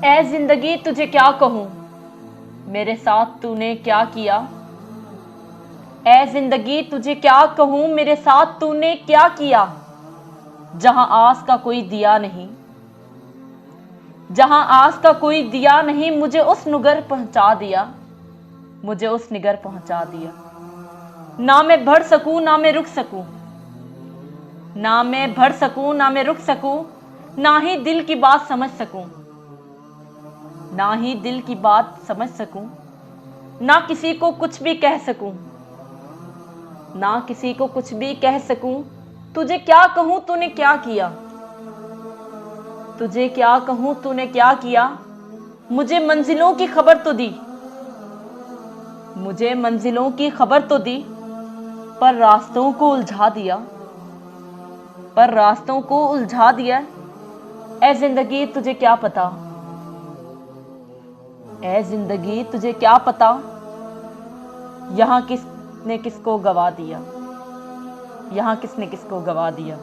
ऐ जिंदगी तुझे क्या कहूँ, मेरे साथ तूने क्या किया। ऐ जिंदगी तुझे क्या कहूँ, मेरे साथ तूने क्या किया। जहां आस का कोई दिया नहीं, जहां आस का कोई दिया नहीं, मुझे उस निगर पहुंचा दिया, मुझे उस निगर पहुंचा दिया। ना मैं बढ़ सकूं ना मैं रुक सकूं, ना मैं बढ़ सकूं ना मैं रुक सकूं, ना ही दिल की बात समझ सकूं, ना ही दिल की बात समझ सकूं, ना किसी को कुछ भी कह सकूं, ना किसी को कुछ भी कह सकूं। तुझे क्या कहूं तूने क्या किया, तुझे क्या कहूं तूने क्या किया। मुझे मंजिलों की खबर तो दी, मुझे मंजिलों की खबर तो दी, पर रास्तों को उलझा दिया, पर रास्तों को उलझा दिया। ऐ जिंदगी तुझे क्या पता, ऐ जिंदगी तुझे क्या पता, यहां किसने किसको गवा दिया, यहां किसने किसको गवा दिया।